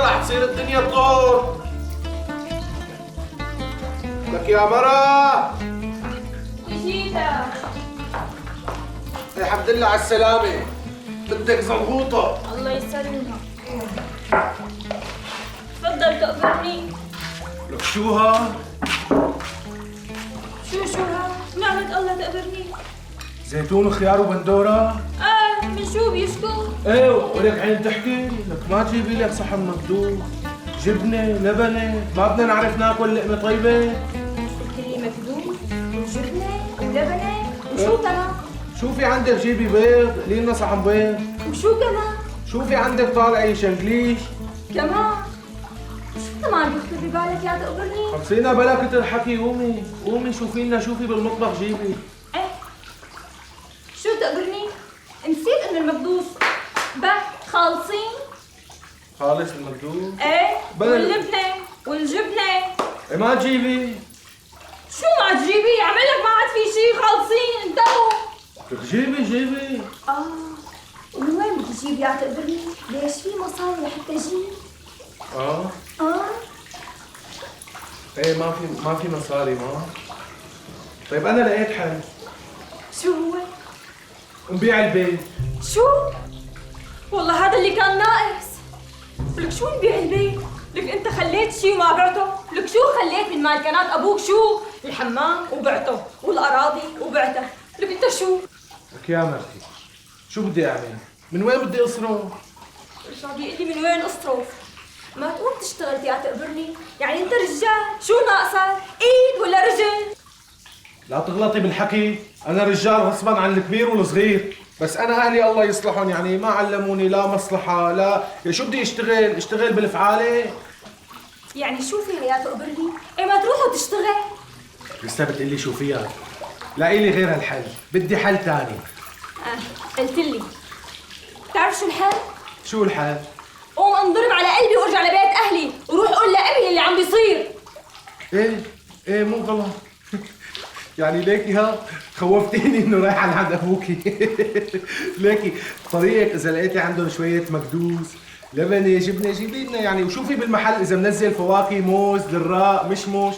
رح تصير الدنيا بطور. لك يا مرة. اجيتك. الحمد لله على السلامة. بدك زلغوطة. الله يسلمها. تفضل تقبرني. لك شو ها؟ شو ها؟ نعمة الله تقبرني. زيتون وخيار وبندورة؟ من شو بيشكو؟ ايه ولك عين تحكي، لك ما تجيبي لك صحن مكدوس، جبنة، لبنة، ما بدنا نعرف ناكل لقمة طيبة؟ قلت لي مكدوس وجبنة ولبنة وشو كمان؟ شوفي عندك جيبي بيض، قلي لنا صحن بيض. وشو كمان؟ شوفي عندك طالعي شنكليش. كمان؟ شو كمان بيخطر ببالك يا تقبرني؟ خلصينا بلا كتر حكي، قومي، قومي شوفي لنا شوفي بالمطبخ جيبي. ايه شو تقبرني؟ نسيت انه المكدوس خالصين؟ خالص المكدوس؟ ايه بلا واللبنة والجبنة. إيه ما تجيبي؟ شو ما تجيبي؟ اعمل لك ما عاد في شيء خالصين انتبهوا. لك جيبي جيبي. ومن وين بدي اجيب يا تقبرني؟ ليش في مصاري لحتى اجيب؟ ايه ما في مصاري ما. طيب انا لقيت حل. شو هو؟ نبيع البيت. شو؟ والله هذا اللي كان ناقص. لك شو نبيع البيت؟ لك انت خليت شيء وما بعته، لك شو خليت من مالكنات ابوك؟ شو؟ الحمام وبعته، والاراضي وبعتها، لك انت شو؟ لك يا مرتي شو بدي اعمل؟ من وين بدي اصرف؟ شو بدي يقول لي من وين اصرف؟ ما تقوم تشتغل يا تقبرني، يعني انت رجال، شو ناقصك؟ ايد ولا رجل؟ لا تغلطي بالحكي، انا رجال غصبا عن الكبير والصغير، بس انا اهلي الله يصلحهم يعني ما علموني لا مصلحه لا شو بدي اشتغل بالفعاله. يعني شو فيها يا تقبرني؟ ايه ما تروحوا تشتغل؟ لسه بتقلي شو فيها؟ لاقي لي غير هالحل، بدي حل ثاني. قلت لي بتعرف شو الحل؟ شو الحل؟ قوم انضرب على قلبي وارجع لبيت اهلي وروح قول لابي اللي عم بيصير. ايه مو غلط. يعني ليكي ها خوفتيني انه رايحه لعند ابوكي. ليكي طريقك اذا لقيتي عندهم شويه مكدوس لبنه جبنه جيبي لنا يعني، وشوفي بالمحل اذا منزل فواكه موز دراء مشمش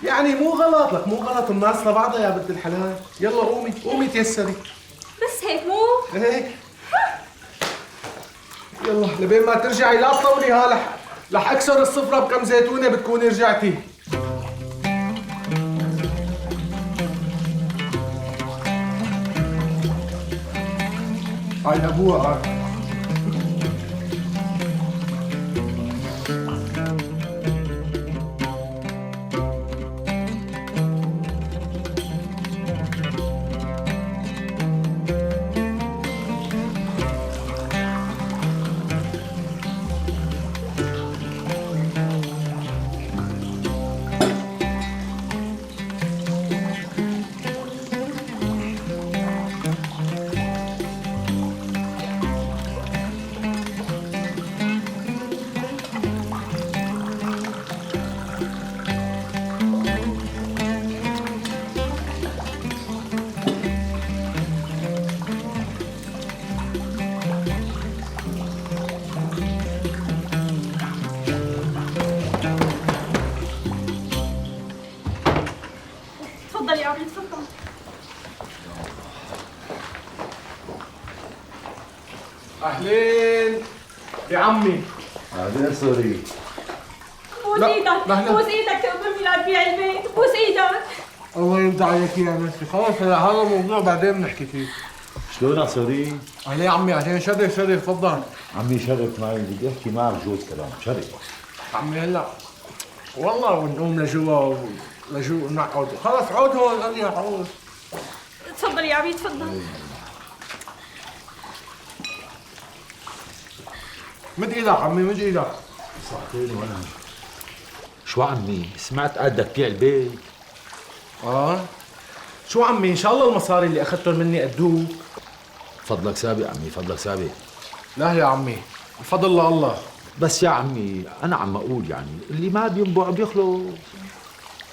يعني مو غلط. لك مو غلط الناس لبعضها يا بنت الحلال. يلا قومي تيسري. بس هيك مو؟ هيك يلا لبين ما ترجعي لا تطولي ها رح اكسر الصفرة بكم زيتونه بتكوني رجعتي. هاي ابوها تفضل يا عمي تفضل. اهلين يا عمي. اهلين سوري. بوس ايدك بوس ايدك تقبرني لا تبيع البيت، بوس ايدك. الله يرضى عليك يا نسي، خلص هذا الموضوع بعدين بنحكي فيه. شلونك سوري؟ اهلين عمي اهلين. شرف تفضل. عمي شرف معي، بدي احكي معك جوز كلام. شرف عمي هلا والله ونقوم لجوا نقعد. خلص عود هون ارجع عود. تفضل يا عمي تفضل. مد ايدك عمي مد ايدك. صحتيني وانا شو عمي؟ سمعت قال بدك تبيع البيت. شو عمي ان شاء الله المصاري اللي اخذتهم مني قدوك. فضلك سابق عمي، فضلك سابق. لا يا عمي الفضل لله. بس يا عمي انا عم اقول يعني اللي ما بينبع بيخلص.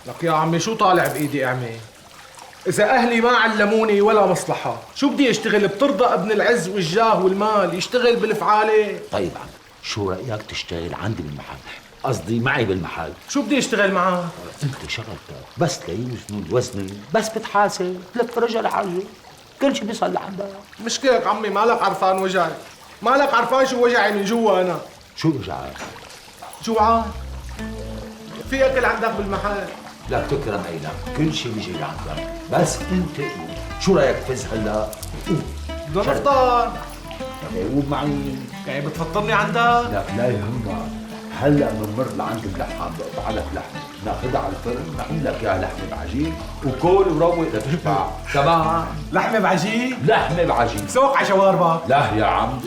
لك يا عمي شو طالع بايدي اعمل؟ اذا اهلي ما علموني ولا مصلحه، شو بدي اشتغل؟ بترضى ابن العز والجاه والمال يشتغل بالفعاله؟ طيب عمي شو رأيك تشتغل عندي بالمحل؟ قصدي معي بالمحل. شو بدي اشتغل معك؟ انت شغلتك بس ليوزنوا الوزن، بس بتحاسب، تلف رجل حاجة، كل شيء بيصل لعندك. مشكلك عمي مالك عرفان وجعي، مالك عرفان شو وجعي من جوا انا. شو وجعك؟ جوعان. في اكل عندك بالمحل؟ لا تكرم عينك، كل شيء بيجي لعندك، بس انت قوم. شو رأيك تفز هلا؟ قوم. بدنا نفطر. قوم معي. يعني بتفطرني عندك؟ لا يهمك، هلا بنمر لعند اللحام بقطع لك لحمه، ناخذها على الفرن، نعمل لك اياها لحمه بعجين وكل وروق لتشبع. تمام؟ لحمه بعجين؟ لحمه بعجين. سوق على شواربا. لا يا عم.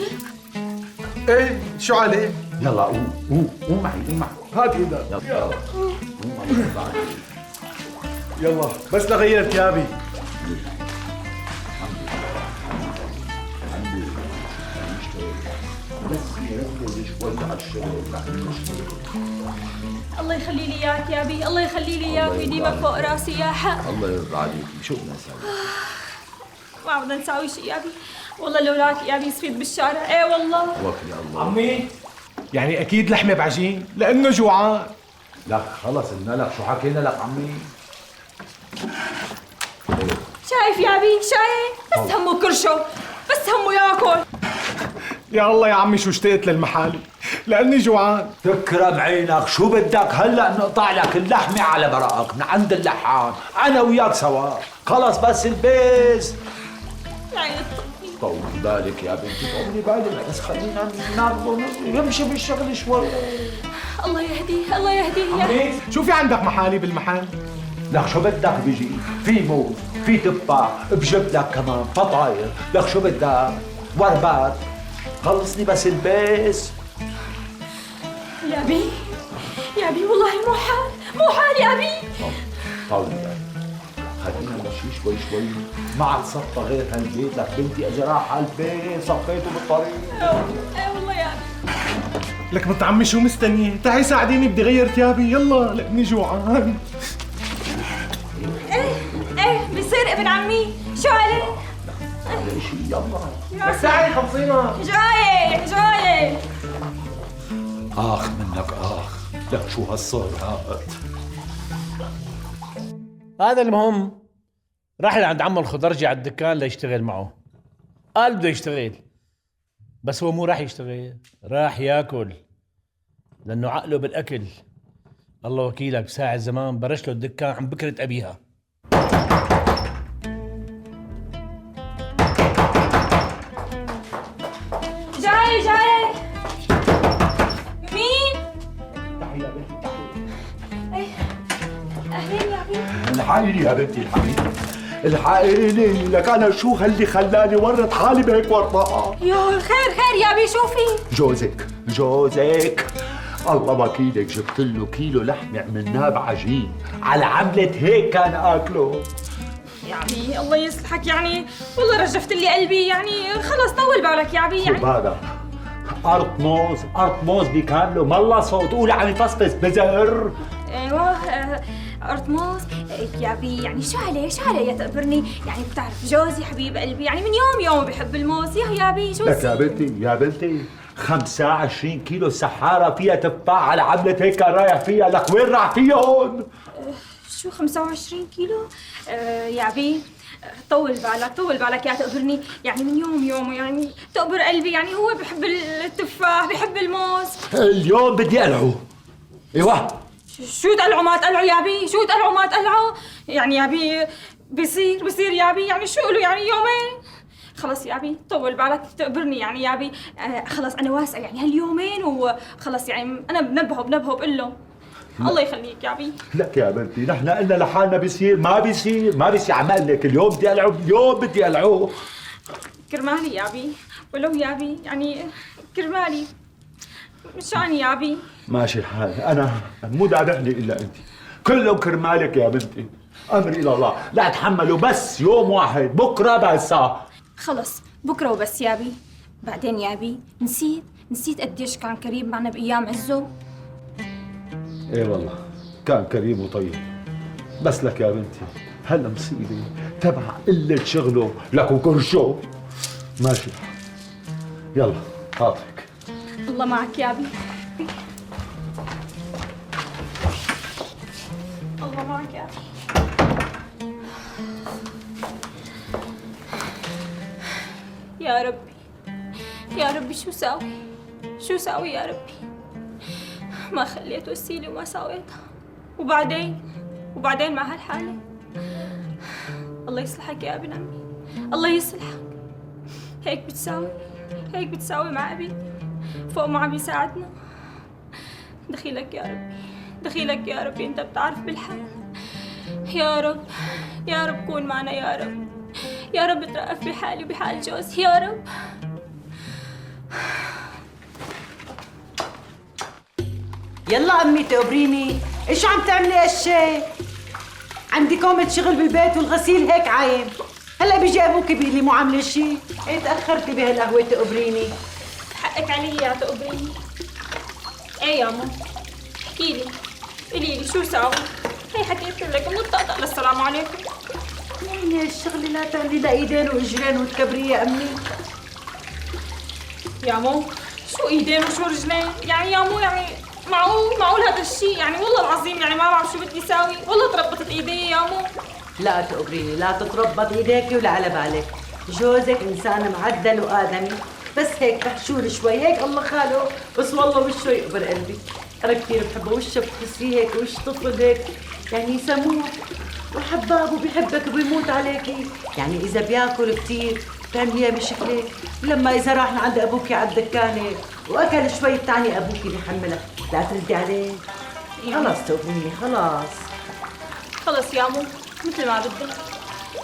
ايه شو عليه؟ يلا قوم معي، قوم معي. هات ايدك. يلا قوم معي. يلا بس لغير ثيابي. بس يركز شوي على الشغل. الله يخلي لي اياك يا بي، الله يخلي لي اياك ويديمك فوق راسي يا حق. الله يرضى عليك، شو بدنا نسوي؟ ما بدنا نساوي شيء يا بي، والله لولاك يا بي صفيت بالشارع، ايه والله. توكل على الله. عمي يعني اكيد لحمه بعجين لانه جوعان. لك خلص قلنا لك، شو حكينا لك عمي؟ شايف يا بي شايف؟ بس همه كرشه، بس همه ياكل. يا الله يا عمي شو اشتقت للمحل لاني جوعان. تكرم عينك، شو بدك هلا نقطع لك اللحمه على مرقك من عند اللحام، انا وياك سوا، خلص بس البس. يعني طول بالك يا بنتي، طولي بالك، بس خلينا ناخذ يمشي بالشغل شوي. الله يهديه، الله يهديه يا عمي شو في عندك محالي بالمحل؟ لك شو بدك بيجي؟ في موز، في تفاح، بجيب لك كمان فطاير، لك شو بدك؟ وربات، خلصني بس البس. يا بي، يا بي والله مو حال، مو حال يا بي. طول بالك، خلينا نمشي شوي شوي، ما عاد صفى غير هالبيت، لك بنتي اجى راح على البيت صفيته بالطريق. ايه والله يا بي. لك بنت عمي شو مستنيه؟ تعي ساعديني بدي غير ثيابي يلا لاني جوعان. ايه بصير ابن عمي، شو عليه؟ على شيء يلا. بس تعي خلصينا. جاي. اخ منك اخ، لك شو هالصهر هاد. هذا المهم راح لعند عمه الخضرجي على الدكان ليشتغل معه. قال بده يشتغل، بس هو مو راح يشتغل، راح ياكل، لانه عقله بالاكل. الله وكيلك بساعة زمان برش له الدكان عن بكرة ابيها. جاي. مين؟ تعي يا بنتي تعي. اهلين يا بي. الحقيني يا بنتي الحقيني، لك انا شو اللي خلاني ورط حالي بهيك ورطه؟ يا خير يا بي، شو في؟ جوزك الله وكيلك، جبت له كيلو لحمه عملناه بعجين على عملة هيك كان اكله. يعني الله يصلحك، يعني والله رجفت لي قلبي، يعني خلص طول بالك يا بي. يعني بالك قرط موز بكامله، مالله صوت قول عم يفصفص بزر. ايوه ارطموس يا بي. يعني شو عليه يا تقبرني؟ يعني بتعرف جوزي حبيب قلبي، يعني من يوم بحب الموز. يا بي شو لك يا بنتي 25 كيلو سحارة فيها تفاح على عملة هيك كان رايح فيها، لك وين راح فيهم؟ شو 25 كيلو؟ يا بي طول بالك يا تقبرني، يعني من يوم يعني تقبر قلبي، يعني هو بحب التفاح بحب الموز. اليوم بدي ألعو. ايوه شو تقلعوا ما تقلعوا يا بي؟ شو تقلعوا ما تقلعوا؟ يعني يا بي بصير يا بي، يعني شو له يعني يومين؟ خلص يا بي طول بالك تقبرني، يعني يا بي خلص انا واثقه يعني هاليومين وخلص، يعني انا بنبهه بقول له الله يخليك يا بي. لك يا بنتي نحن قلنا لحالنا ما بيصير عم اقول لك اليوم بدي ألعو. كرمالي يا بي، ولو يا بي يعني كرمالي مشان يا بي. ماشي الحال، انا مو دابعني الا انت، كله كرمالك يا بنتي، امري الى الله، لا اتحملوا بس يوم واحد، بكره بس. خلص بكره وبس يا بي. بعدين يا بي نسيت قديش كان كريم معنا بايام عزه. ايه والله كان كريم وطيب، بس لك يا بنتي هالمصيبه تبع قله شغله لك وكرشه. ماشي يلا خاطرك. الله معك يا أبي. الله معك يا أبي. يا ربي يا ربي، شو ساوي يا ربي؟ ما خليت وسيلة وما ساويتها، وبعدين مع هالحالة. الله يصلحك يا ابن عمي، الله يصلحك. هيك بتساوي مع أبي فوق ما عم يساعدنا. دخيلك يا ربي، انت بتعرف بالحال. يا رب كون معنا يا رب ترأف بحالي وبحال جوزي يا رب. يلا أمي تقبريني، إيش عم تعملي هالشي؟ عندي كومة شغل بالبيت والغسيل هيك عايم، هلا بيجي أبوكي بيقول لي مو عاملة شي، إيه تأخرتي بهالقهوة تقبريني؟ حقك علي يا تقبريني. ايه يا ماما، احكيلي قولي لي شو ساوي؟ هي حكيت لك من الطقطق للسلام عليكم. يعني هالشغلة لا تعملي لا إيدين وإجرين وتكبري يا أمي. يا مو شو ايدين وشو رجلين؟ يعني يا مو يعني معقول هذا الشيء؟ يعني والله العظيم يعني ما بعرف شو بدي ساوي، والله تربطت ايدي يا مو. لا تقبريني، لا تتربط إيديكي ولا على بالك، جوزك إنسان معدل وآدمي، بس هيك بحشور شوي هيك الله خاله، بس والله وشه يقبر قلبي. أنا كثير بحبه، وشه بتحسيه هيك وش طفل هيك، يعني سموح وحباب وبيحبك وبيموت عليكي، يعني إذا بياكل كثير بتعمليها بشكلك، ولما إذا راح لعند أبوكي على الدكانة وأكل شوي تاني أبوكي بيحملك، لا تردي عليه. خلاص تقبريني خلاص يا مو مثل ما بدك،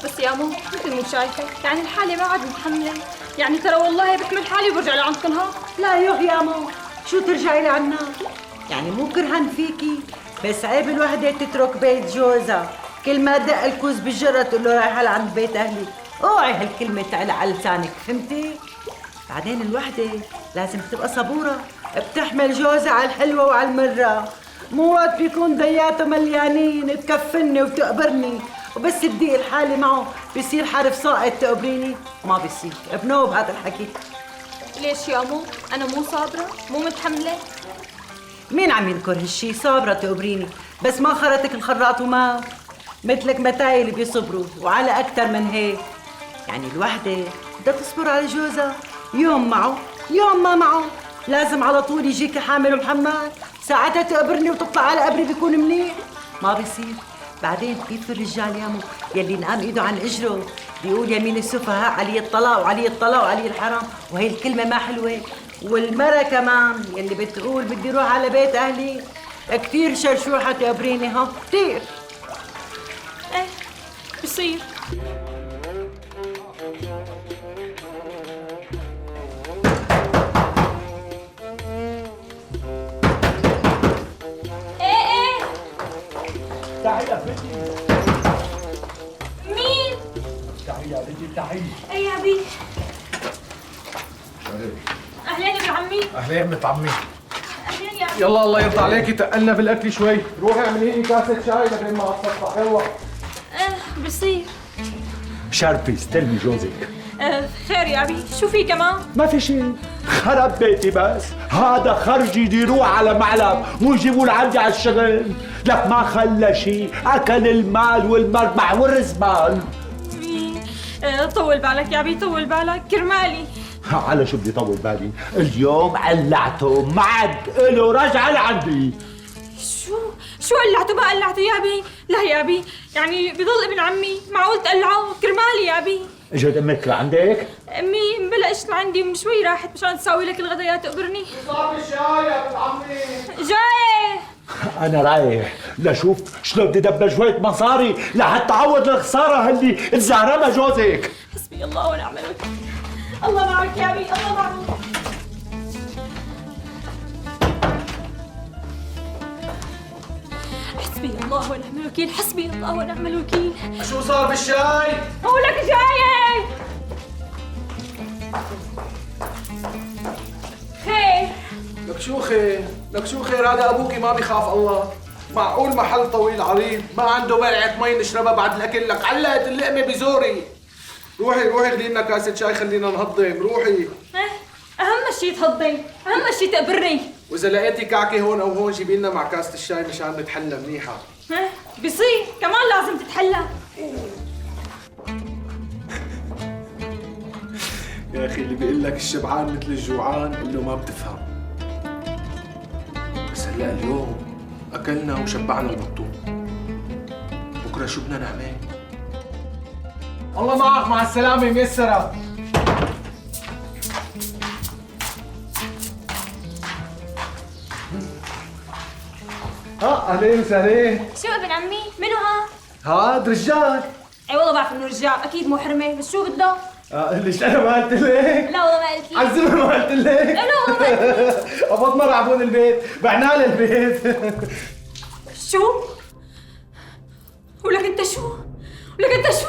بس يا مو مثل مو شايفه، يعني الحالة ما عاد متحملة، يعني ترى والله بحمل حالي وبرجع لعندكم ها. لا يوه يا مو، شو ترجعي لعنا؟ يعني مو كرهن فيكي، بس عيب الوحدة تترك بيت جوزها، كل ما دق الكوز بالجرة تقول له رايحة لعند بيت أهلي، اوعي هالكلمة تعلق على لسانك، فهمتي؟ بعدين الوحدة لازم تبقى صبورة، بتحمل جوزها على الحلوة وعلى المرة، مو وقت بيكون ضياته مليانين تكفني وتقبرني، وبس تضيق الحالة معه بيصير حرف ساقط تقبريني، ما بيصير، بنوب هذا الحكي. ليش يا مو؟ أنا مو صابرة؟ مو متحملة؟ مين عم ينكر هالشي؟ صابرة تقبريني، بس ما خرتك الخراط وما مثلك متاي اللي بيصبروا وعلى أكتر من هيك. يعني الوحدة بدها تصبر على جوزها، يوم معه يوم ما معه، لازم على طول يجيك حامل ومحمل، ساعتها تقبرني وتطلع على قبري بيكون منيح، ما بيصير. بعدين كيف الرجال يامو يلي نقام ايده عن اجره بيقول يمين السفهاء علي الطلاق وعلي الطلاق وعلي الحرام، وهي الكلمة ما حلوة. والمرة كمان يلي بتقول بدي روح على بيت اهلي كثير شرشوحة تقبريني، ها كثير. ايه بصير. ايه تعي يا بنتي، مين؟ تعي يا بنتي تعي. ايه يا بي. اهلين يا ابن عمي. اهلين بنت عمي. اهلين يا عمي. يلا الله يرضى عليكي، تقلنا بالاكل شوي، روحي اعملي لي كاسه شاي لبين ما اتصفح. يلا بصير. شرفي استلمي جوزك. خير يا ابي، شو في كمان؟ ما في شيء، خرب بيتي بس، هذا خرج يديروه على معلم ويجيبوه لعندي على الشغل، لك ما خلى شيء، اكل المال والمربع والرزمان. طول بالك يا ابي، طول بالك كرمالي. على شو بدي طول بالي؟ اليوم قلعته ما عاد له رجعه لعندي. شو قلعته ما قلعته يا ابي؟ لا يا ابي، يعني بضل ابن عمي، معقول تقلعه كرمالي يا ابي؟ اجت امك لعندك؟ امي مبلشت لعندي من شوي راحت مشان تساوي لك الغداء يا تقبرني. صار الشاي يا بنت عمي. جاي. انا رايح لشوف شلون بدي ادبر شويه مصاري لحتى اعوض الخساره اللي تزهرمها جوزك. حسبي الله ونعم الوكيل. الله معك يا ابي، الله معك. حسبي الله ونعم الوكيل، حسبي الله ونعم الوكيل. شو صار بالشاي؟ بقول لك جاي. خير. لك شو خير، هذا ابوكي ما بيخاف الله، معقول محل طويل عريض ما عنده بلعة مي نشربها بعد الاكل، لك علقت اللقمه بزوري. روحي خلي لنا كاسه شاي خلينا نهضم، روحي. اهم شيء تهضي، اهم شيء تقبرني. واذا لقيتي كعكه هون او هون جيبي لنا مع كاسه الشاي مشان نتحلى منيحه. ها بصير كمان لازم تتحلى. يا اخي اللي بيقول لك الشبعان مثل الجوعان قل له ما بتفهم. بس هلا اليوم اكلنا وشبعنا البطون، بكره شو بدنا نعمل؟ الله معك، مع السلامه ميسره. اهلين وسهلين. شو ابن عمي؟ منو ها؟ هاد رجال. اي والله بعرف انه رجال، اكيد مو حرمه، بس شو بده؟ ليش انا ما قلت لك؟ لا والله ما قلت لي. عالزمن ما قلت لك. لا والله ما قلت لي. قبضنا رعبون البيت، بعنا له البيت. شو؟ ولك انت شو؟ ولك انت شو؟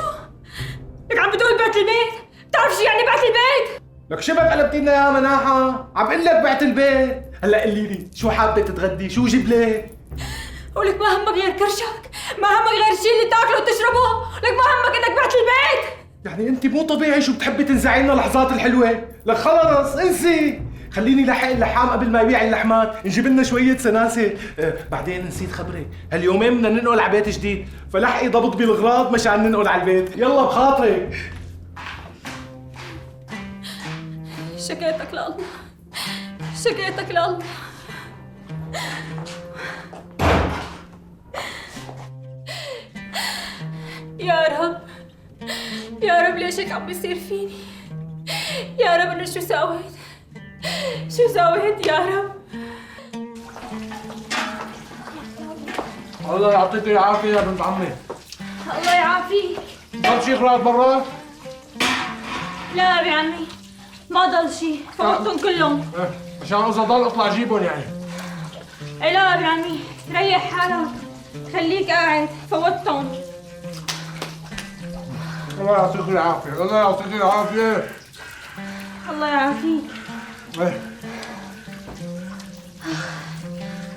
لك عم بتقول بعت البيت؟ بتعرف شو يعني بعت البيت؟ لك شبك قلبتي لنا يا مناحة؟ عم بقول لك بعت البيت، هلا قولي لي شو حابة تتغدي؟ شو جيب لك؟ ولك ما همك غير كرشك، ما همك غير الشيء اللي تاكله وتشربه، لك ما همك انك بعت البيت. يعني انت مو طبيعي شو بتحبي تنزعي لنا اللحظات الحلوة؟ لك خلص انسي، خليني لحق اللحام قبل ما يبيع اللحمات، نجيب لنا شوية سناسة. بعدين نسيت خبرك، هاليومين بدنا ننقل على بيت جديد، فلحقي ضبط بالغراض مشان ننقل على البيت، يلا بخاطرك. شكيتك لله، شكيتك لله. يا رب، يا رب ليش هيك عم بيصير فيني؟ يا رب انه شو سويت؟ شو سويت يا رب؟ الله يعطيك العافية يا بنت عمي. الله يعافيك. ضل شي اغراض برا؟ لا يا ابي عمي، ما ضل شيء، فوتهم كلهم. عشان اذا ضل اطلع جيبهم يعني. اي لا يا ابي عمي، ريح حالك، خليك قاعد، فوتهم. الله يعطيك العافية، الله يعطيك العافية. الله يعافيك.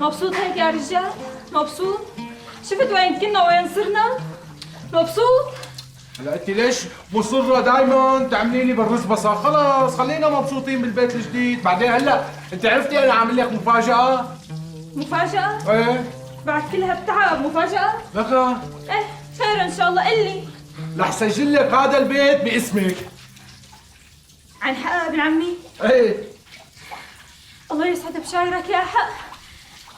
مبسوط هيك يا رجال؟ مبسوط؟ شفت وين كنا وين صرنا؟ مبسوط؟ هلا انت ليش مصرة دايما تعملي لي بالرزبصة؟ خلص خلينا مبسوطين بالبيت الجديد، بعدين هلا انت عرفتي انا عامل لك مفاجأة؟ مفاجأة؟ ايه بعد كل هالتعب مفاجأة؟ لك ايه خير ان شاء الله، قلي. رح سجل لك هذا البيت باسمك. عن حق ابن عمي؟ ايه الله يسعد بشايرك يا حق.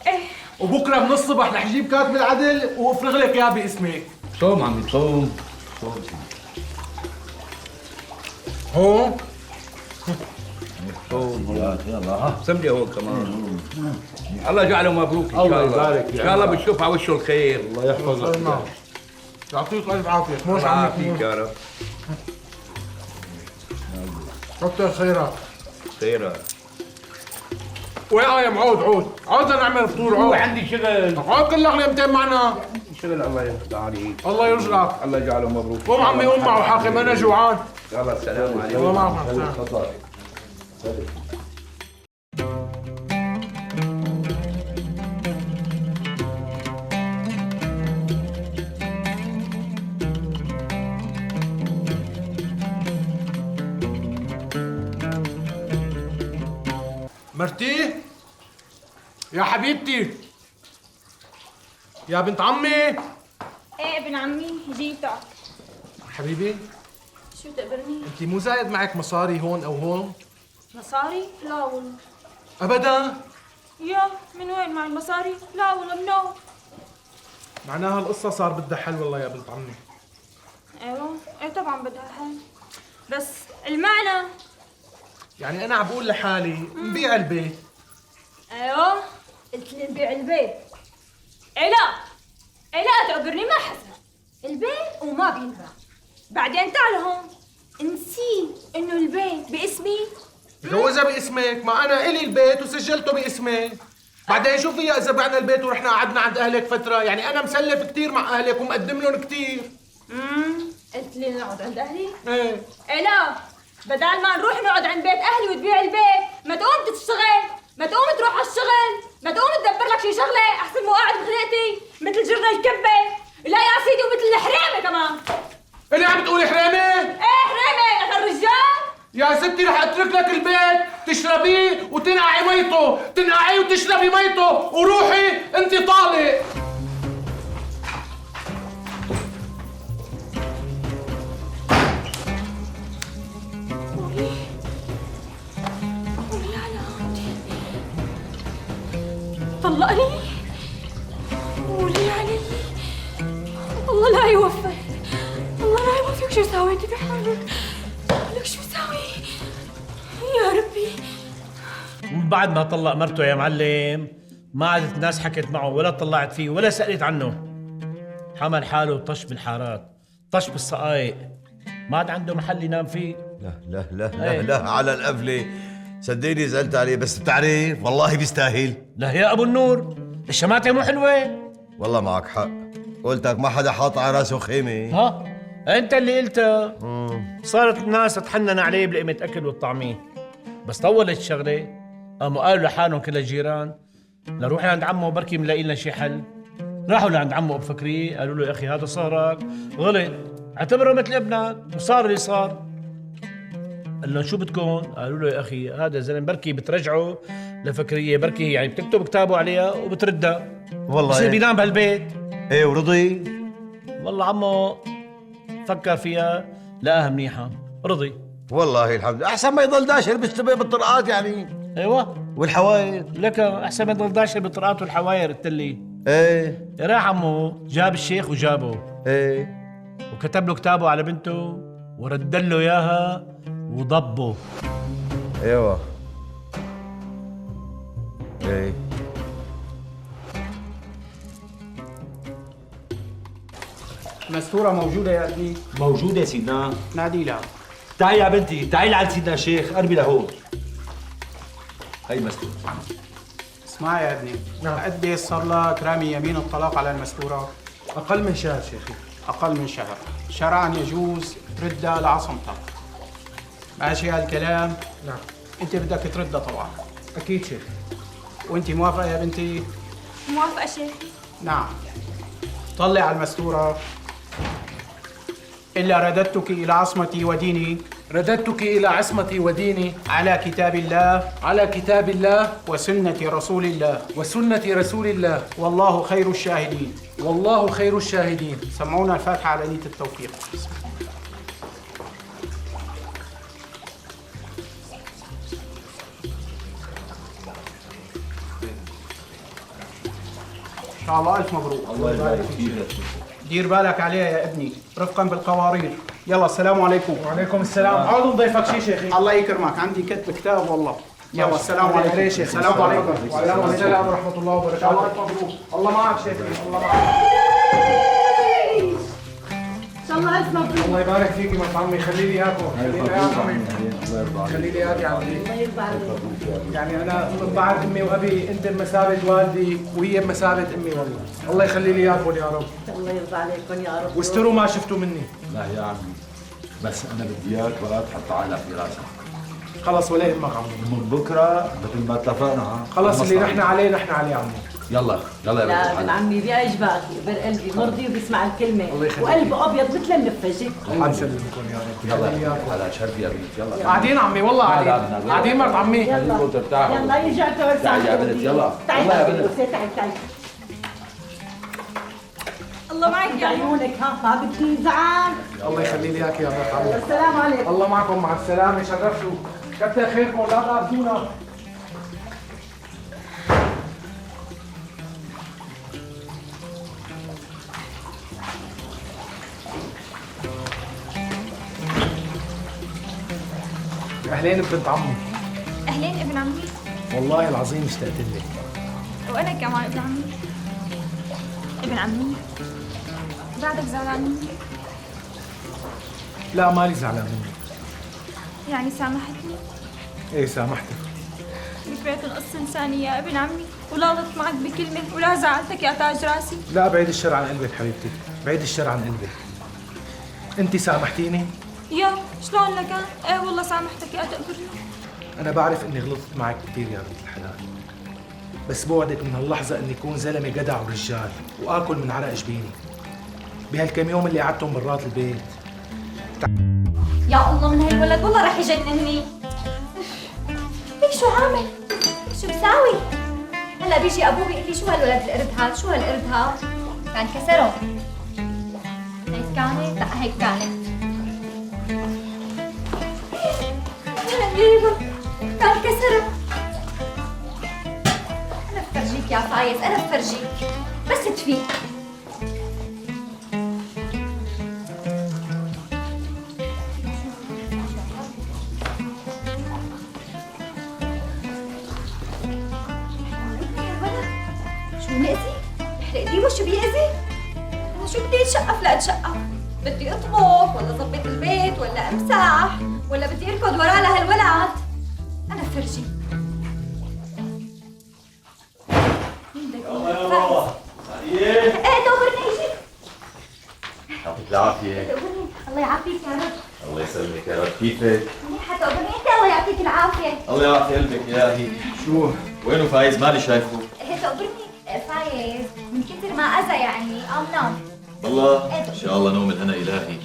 ايه وبكره من الصبح رح جيب كاتب العدل وافرغ لك اياه باسمك. صوم عمي صوم. هون صوم يلا سملي هون كمان. الله يجعله مبروك ان شاء الله. الله يبارك ان شاء الله بتشوف على وشه الخير. الله يحفظك. يعطيك الف عافية. موش الله عنك يعافيك يا رب. كتر خيرك. خيرك. وين يا معود عود نعمل فطور عود. عندي شغل. عود كل لغلمتين معنا. شغل الله يفتح عليك. الله يرزقك. الله يجعله مبروك. قوم عمي قوم معه حاكم انا جوعان. يلا السلام عليكم. الله معك السلام. تفضل. مرتي يا حبيبتي يا بنت عمي. ايه ابن عمي جيتك. حبيبي شو تقبرني؟ انت مو زايد معك مصاري هون او هون؟ مصاري؟ لا والله. ابدا. يا من وين معي مصاري؟ لا والله منو؟ معناها القصة صار بدها حل والله يا بنت عمي. ايوه ايه طبعا بدها حل، بس المعنى يعني انا عم بقول لحالي نبيع البيت. ايوه قلت لي نبيع البيت. ايه لا، ايه لا تقبرني ما حسن البيت وما بينباع. بعدين تعال هون نسيت انه البيت باسمي. جوزها باسمك، ما انا الي البيت وسجلته باسمي. بعدين شو فيها اذا بعنا البيت ورحنا قعدنا عند اهلك فتره؟ يعني انا مسلف كثير مع اهلك ومقدم لهم كثير. قلت لي نقعد عند اهلي؟ ايه ايه لا، بدال ما نروح نقعد عند بيت اهلي وتبيع البيت، ما تقوم تشتغل، ما تقوم تروح على الشغل، ما تقوم تدبر لك شي شغله احسن ما قاعد بخلقتي مثل جرة الكبه. لا يا سيدي ومثل الحرامه كمان. اللي عم تقولي حرامه؟ ايه حرامه يا اخي الرجال. يا ستي رح اترك لك البيت تشربيه وتنقعي ميته، تنقعيه وتشربي ميته، وروحي انت طالق. طلقني؟ قولي علي. الله لا يوفقك، الله لا يوفقك. شو سويتي بحالك؟ لك شو سوي؟ يا ربي. من بعد ما طلق مرته يا معلم ما عادت الناس حكت معه ولا طلعت فيه ولا سألت عنه. حمل حاله طش بالحارات، طش بالصقايق، ما عاد عنده محل ينام فيه. لا لا لا لا, لا على القفلة، صدقني زعلت عليه، بس بتعرف والله بيستاهل. لا يا ابو النور، الشماتة مو حلوة. والله معك حق، قلتك ما حدا حاط على راسه خيمة. ها انت اللي قلتها. صارت الناس تحنن عليه بلقمة اكل والطعمية، بس طولت الشغلة قاموا قالوا لحالهم كل الجيران لروح عند عمه بركي ملاقي لنا شي حل. راحوا لعند عمه ابو فكري قالوا له يا اخي هذا صهرك غلط، اعتبره مثل ابنك وصار اللي صار. قال لهم شو بدكم؟ قالوا له يا اخي هذا زلمه بركي بترجعه لفكريه، بركي يعني بتكتب كتابه عليها وبتردها، والله بصير إيه. بينام بهالبيت. ايه ورضي؟ والله عمو فكر فيها لقاها منيحه، رضي. والله الحمد لله، احسن ما يضل داشر بالطرقات يعني. ايوه والحواير. لك احسن ما يضل داشر بالطرقات والحواير التلي. ايه راح عمو جاب الشيخ وجابه ايه وكتب له كتابه على بنته ورد له اياها وضبه. ايوه ايه. مستورة موجودة يا ابني؟ موجودة يا سيدنا. نادي لها. تعي يا بنتي، تعي لعند سيدنا الشيخ، قربي لهون. هي مستور. اسمع يا ابني، قد ايه صار لك رامي يمين الطلاق على المستورة؟ اقل من شهر شيخي. أقل من شهر. شرعا يجوز تردها لعصمتك. ماشي هالكلام؟ نعم. أنت بدك تردها طبعا. اكيد شيخي. وأنت موافقة يا بنتي؟ موافقة شيخي. نعم. طلع على المستورة. إلا رددتك إلى عصمتي وديني رددتك الى عصمتي وديني على كتاب الله على كتاب الله وسنة رسول الله، وسنة رسول الله، والله خير الشاهدين. والله خير الشاهدين. سمعونا الفاتحة على نية التوفيق. إن شاء الله ألف مبروك. الله يبارك فيك. دير بالك عليها يا ابني رفقا بالقوارير. يلا السلام عليكم. وعليكم السلام. عاود نضيفك شي شيخي. الله يكرمك، عندي كتب كتاب والله. يلا السلام عليكم. السلام عليكم. وعليكم السلام ورحمة الله وبركاته. الله مبروك. الله معك شيخي، الله معك. ان شاء الله الف مبروك. الله يبارك فيك مرت عمي، خلي لي اياكم، خلي لي اياكم عمي، خلي لي اياك يا عمي. الله يرضى عليك. يعني انا من بعد امي وابي انت بمثابه والدي وهي بمثابه امي والله. الله يخلي لي اياكم يا رب، الله يرضى عليكم يا رب. واستروا ما شفتوا مني. لا يا عمي، بس انا بدي اياك ولا تحط على في راسك. خلص ولا يهمك عمي، من بكره مثل ما اتفقنا. خلص اللي نحن عليه نحن عليه عمي. يلا يلا يا لا بنت ابن عمي بيعجبك وبر قلبي مرضي وبيسمع الكلمة الله يخليك. وقلبه أبيض مثل النفجة. الله يسلمكم يا رب. يلا خلي لي اياكم. على شرفي يا بنت. يلا قاعدين عمي والله قاعدين، قاعدين مرت عمي. خليكم ترتاحوا. يلا يرجع تعال. تعالي يا بنت، يلا. تعالي يلا يا يا بنت. بنت. تعالي تعالي. الله معك يا عمو. عيونك ها ما بدي زعل. الله يخلي لي اياك يا مرت عمي. السلام عليكم. الله معكم، مع السلامه، شرفتوا، كتر خيركم، لا تاخذونا. اهلين بنت عمي. أهلين ابن عمي. والله العظيم اشتقت لك. وأنا كمان ابن عمي. ابن عمي بعدك زعلان مني؟ لا مالي زعلان منك. يعني سامحتني؟ ايه سامحتك. ذكريات القصة إنسانية يا ابن عمي، ولا غلطت معك بكلمة ولا زعلتك يا تاج راسي. لا بعيد الشر عن قلبك حبيبتي، بعيد الشر عن قلبك. انت سامحتيني؟ يا شلون لكان؟ ايه والله سامحتك يا تقبرني. انا بعرف اني غلطت معك كثير يا بنت الحلال، بس بوعدك من هاللحظة اني اكون زلمة جدع ورجال واكل من عرق جبيني. بهالكم يوم اللي قعدتهم برات البيت. يا يا الله من هالولد والله رح يجنني. ليك شو عامل؟ شو بساوي؟ هلا بيجي ابوه بيقول لي شو هالولد القرد هاد؟ شو هالقرد هاد؟ كان كسره. هيك كانت؟ لا هيك كانت. كان كسره. انا بفرجيك يا فايز، انا بفرجيك بس تفيق. شو مأذي؟ رح ايديه وشو بيأذي؟ انا شو بدي اتشقف لاتشقف؟ بدي اطبخ ولا ظبط البيت ولا امسح ولا بدي اركض وراه لهالولد؟ انا بفرجي. يلا يلا ايه دورني اجي. يعطيك العافية. دورني الله يعافيك يا رب. الله يسلمك يا رب، كيفك؟ منيحة دورني انت الله يعطيك العافية. الله يعافي قلبك يا هي. شو؟ وينه فايز؟ مالي شايفه. ايه دورني فايز من كثر ما اذى يعني قام نام. والله ان شاء الله نوم الهنا الهي.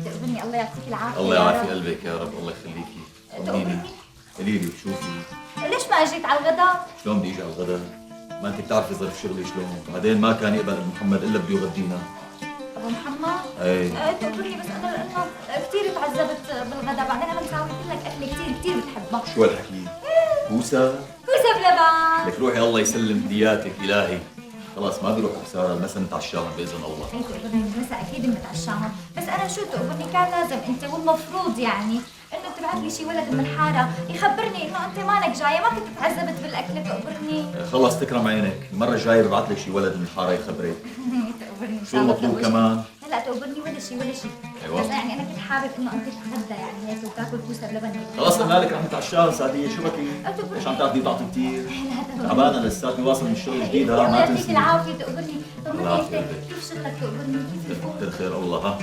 دورني الله يعطيك العافية. الله يا يعافي رب. قلبك يا رب، الله يخليكي. طمنيني قولي لي وشوفي ليش ما اجيت على الغداء؟ شلون بدي اجي على الغداء؟ ما انت بتعرفي ظرف شغلي شلون، بعدين ما كان يقبل ابو محمد الا بده يغدينا. ابو محمد؟ ايه تقولي بس انا لانه كثير تعذبت بالغداء، بعدين انا مساوي لك اكله كثير كثير بتحبها. شو هالحكي؟ كوسه؟ كوسه بلبن. لك روحي الله يسلم هدياتك الهي. خلاص ما بيروح خساره، المسا نتعشاهم باذن الله. ايه تقبرني المسا اكيد بنتعشاهم، بس انا شو تقبرني كان لازم انت والمفروض يعني انه تبعث لي شي ولد من الحاره يخبرني انه انت مالك جايه، ما كنت تعذبت بالاكل تقبرني. خلص تكرم عينك، المره الجايه ببعث لك شي ولد من الحاره يخبرك. تقبرني شو المطلوب كمان؟ لا تقبرني ولا شيء ولا شيء. أيوة. بس يعني انا كنت حابب انه انت تتغدى يعني هيك وتاكل كوسه بلبن. خلص قلنا لك رح نتعشاها سعديه، شو بكي؟ ليش عم تاخذي تعطي كثير؟ تعبانه لساتني واصل من الشغل الجديد ها، الله ما يعطيك تنسي. العافيه تقبرني. طمني الله انت يعافيك. كيف شغلك تقبرني؟ كيف كتر خير الله ها.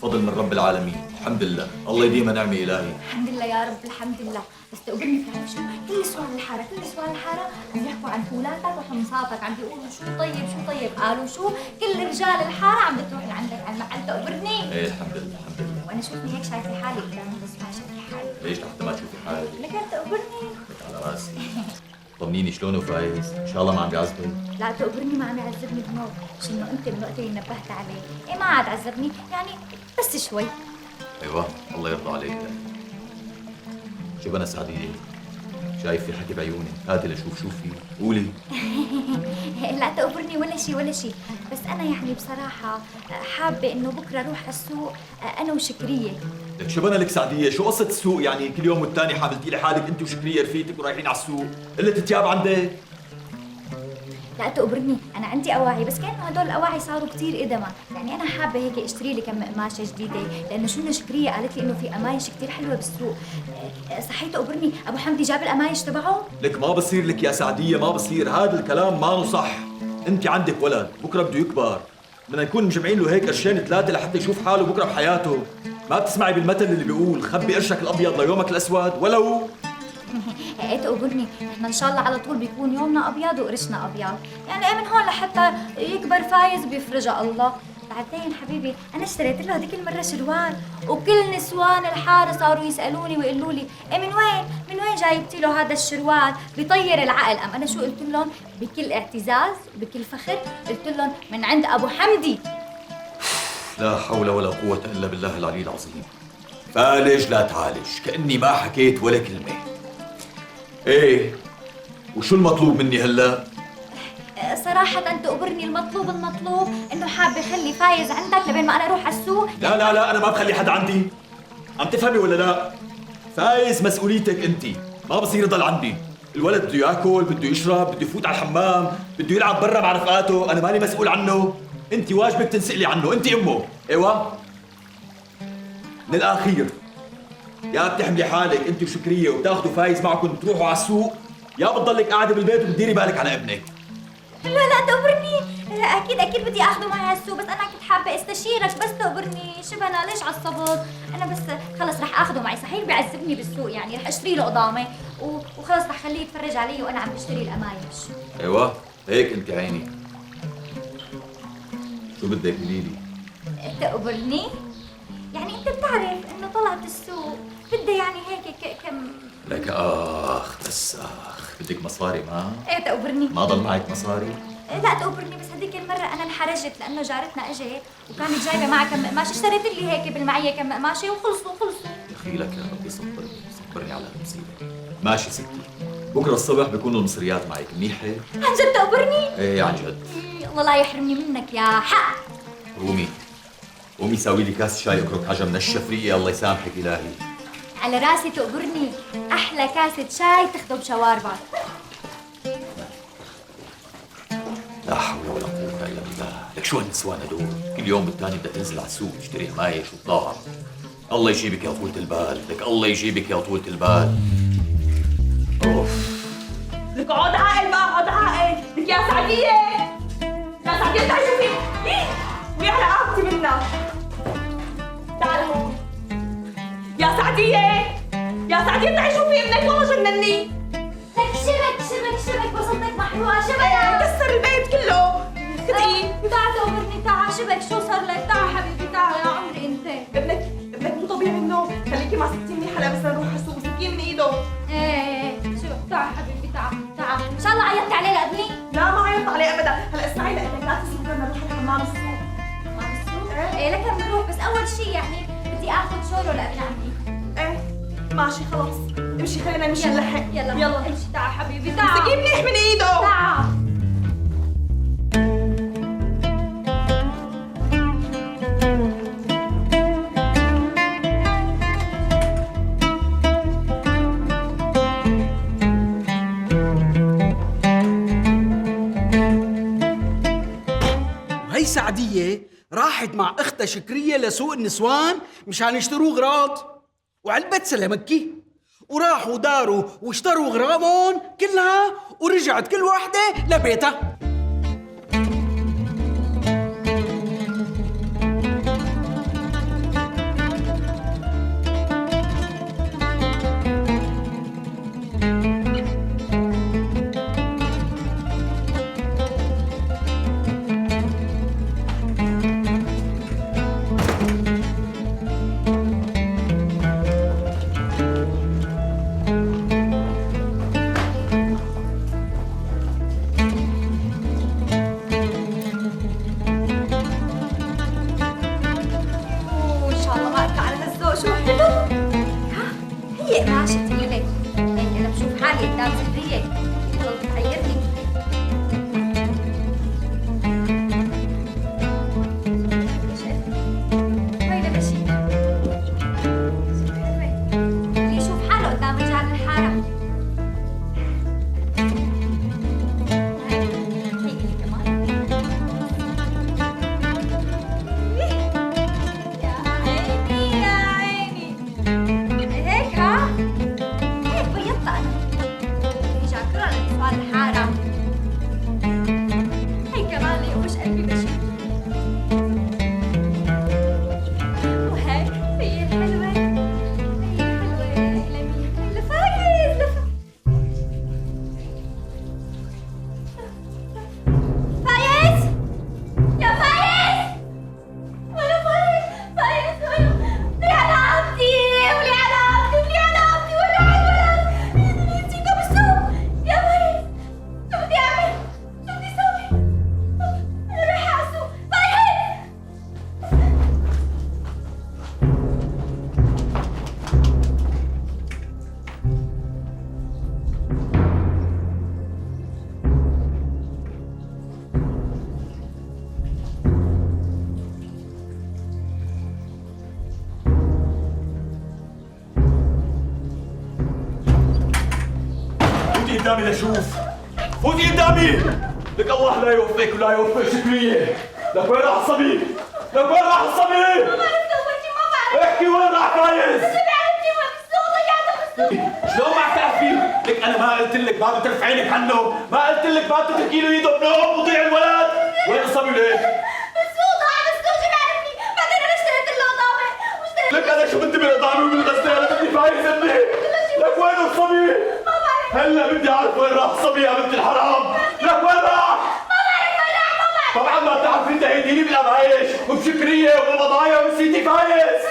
فضل من رب العالمين، الحمد لله، الله يديمها نعمه الهي. الحمد لله يا رب الحمد لله. بس تقبرني بتعرف شو؟ كل نسوان الحاره عم يحكوا عن فولاتك وحمصاتك، عم بيقولوا شو طيب قالوا شو؟ كل رجال الحاره عم بتروح لعندك على المحل تقبرني. ايه الحمد لله الحمد لله. وانا شوفني هيك شايفه حالي قدامي بس ما شايفه حالي. ليش لحتى ما تشوفي حالك؟ لك تقبرني. لك على راسي. طمنيني شلونه فايز؟ ان شاء الله ما عم بيعذبك. لا تقبرني ما عم يعذبني بنوب، مش انه انت من وقت اللي نبهت عليه، ايه ما عاد عذبني يعني بس شوي. ايوه الله يرضى عليك. شوف انا سعديه، شايف في حكي بعيوني، هاتي لشوف شو في، قولي. لا تقبرني ولا شيء، بس انا يعني بصراحه حابه انه بكره اروح على السوق انا وشكريه. لك شو بنا لك سعديه، شو قصه السوق يعني؟ كل يوم والتاني حاملتي لي حالك انت وشكريه رفيقتك ورايحين على السوق، قله الثياب عندك. لا تقبرني، انا عندي اواعي بس كانوا هدول الاواعي صاروا كثير قدما، يعني انا حابه هيك اشتري لي كم قماشه جديده، لانه شو شكريه قالت لي انه في قمايش كثير حلوه بالسوق. صحيح تقبرني ابو حمدي جاب القمايش تبعه؟ لك ما بصير لك يا سعديه، ما بصير، هذا الكلام ما صح. انت عندك ولد بكره بده يكبر، بدنا نكون مجمعين له هيك قرشين ثلاثه لحتى يشوف حاله بكره بحياته. ما بتسمعي بالمثل اللي بيقول خبي قرشك الابيض ليومك الاسود ولو؟ ايه تقبرني، احنا ان شاء الله على طول بيكون يومنا ابيض وقرشنا ابيض، يعني ايه من هون لحتى يكبر فايز بيفرجها الله. بعدين حبيبي انا اشتريت له هذيك المره شروال، وكل نسوان الحاره صاروا يسالوني ويقولوا لي ايه من وين جايبتي له هذا الشروال؟ بيطير العقل. ام انا شو قلت لهم بكل اعتزاز بكل فخر؟ قلت لهم من عند ابو حمدي. لا حول ولا قوه الا بالله العلي العظيم. فالج لا تعالج، كاني ما حكيت ولا كلمه. ايه وشو المطلوب مني هلا؟ صراحة تقبرني المطلوب انه حابة خلي فايز عندك لبين ما انا اروح على السوق. لا انا ما بخلي حدا عندي. عم تفهمي ولا لا؟ فايز مسؤوليتك انت، ما بصير يضل عندي. الولد بده ياكل، بده يشرب، بده يفوت على الحمام، بده يلعب برا مع رفقاته، انا ماني مسؤول عنه. انت واجبك تنسألي عنه، انت امه. ايوه من الاخير، يا بتحملي حالك انت وشكريه وبتاخذوا فايز معكم تروحوا على السوق، يا بتضلك قاعده بالبيت وبتديري بالك على ابنك. لا تقبرني، اكيد بدي اخذه معي على السوق، بس انا كنت حابه استشيرك. بس تقبرني شبنا ليش عصبت؟ انا بس خلص رح اخذه معي، صحيح بيعذبني بالسوق يعني، رح اشتري له قضامه وخلص رح خليه يتفرج علي وانا عم بشتري القمايش. ايوه هيك انت عيني. شو بدك قولي لي؟ تقبرني؟ يعني انت بتعرف انه طلعت السوق بدها يعني هيك كم. لك بس بدك مصاري ما؟ ايه تقبرني. ما ضل معك مصاري؟ لا تقبرني، بس هديك المرة أنا انحرجت لأنه جارتنا إجت وكانت جايبة معها كم مقماش، اشتريت لي هيك بالمعية كم مقماشة وخلصوا. يا اخي لك يا ربي صبرني على المصيبة. ماشي ستي، بكره الصبح بيكونوا المصريات معك منيحة؟ عن جد تقبرني؟ ايه عن جد. الله لا يحرمني منك يا حق. قومي ساوي لي كاس شاي اكرك حاجة من الشفرية الله يسامحك إلهي. على راسي تقبرني، أحلى كاسة شاي تخضب شواربك. لا حول ولا قوة إلا بالله، لك شو هالنسوان هدول؟ كل يوم بالتاني بدها تنزل على السوق تشتري قمايش وطلاعة. الله يجيبك يا طولة البال، لك الله يجيبك يا طولة البال. اوف. لك اقعد عاقل بقى، اقعد عاقل. لك يا سعدية، يا سعدية تعي شوفي. ويا على قعدتي منا. تعال هون. يا سعدية تعي شوفي ابنك والله جنني. لك شبك بسطك محروقة شبك. كسر البيت كله. خدي. تعال تقبرني، تعال شبك شو صار لك؟ تعال حبيبي تعال يا عمري انت. ابنك مو طبيعي منه، خليكي مع ستي منيحة لا بس نروح على السوق مسكيه من ايده. ايه شبك تعال حبيبي تعال. ان شاء الله عيطت عليه لابني؟ لا ما عيطت عليه ابدا، هلا اسمعي لقيتك لا تسيبي بدنا نروح الحمام السوق. ايه لك بنروح، بس اول شيء يعني بدي اخذ شورو لابن عمي. ايه ماشي خلاص، امشي خلينا نمشي نلحق. يلا امشي تعال حبيبي تعال. مسكيه منيح من ايده. تعال. وهي سعدية راحت مع اختها شكرية لسوق النسوان مشان يشتروا غراض وعلبة سلامكي، وراحوا داروا واشتروا غراضهم كلها ورجعت كل واحدة لبيتها. هي قماشة هيك انا بشوف حالي قدام زهرية والله بتحيرني. وين ماشي؟ اللي يشوف حاله قدام رجال الحارة. هي اللي كمان. يا عيني هيك ها؟ هيك بيضت أنا. هي شاكرة لنسوان الحارة. هي كمان يقوش قلبي بشي. وهيك هي الحلوة. لمين؟ لفايز فايز! يا فايز! ولا فايز لي على عبدي ولا نسيته بالسوق. يا فايز شو بدي اعمل؟ شو بدي اسوي؟ انا رايحة على السوق. فايز! فوتي قدامي لشوف، فوتي قدامي. لك الله لا يوفقك ولا يوفق شكرية. لك وين راح الصبي؟ ما بعرف دورتي ما بعرف. احكي وين راح فايز؟ شو بعرفتي وين بالسوق ضيعته بالسوق. شلون ما تعرفي؟ لك انا ما قلت لك ما بترفع عينك عنه، ما قلت لك ما بتتركي له ايده بنوم وضيع الولد. وين الصبي وليك؟ بالسوق ضاع بالسوق. شو بعرفني؟ بعدين انا اشتريت له قضامة لك انا شو بدي بالقضامة وبالغسالة؟ انا بدي فايز ابني. لك وين الصبي؟ ما بعرف. هلا بدي اعرف وين راح الصبي يا بنت الحرام. لك وين راح؟ ما بعرف. طبعا ما بتعرفي تهديني بالقمايش وبشكرية وبالبضايع ونسيتي فايز.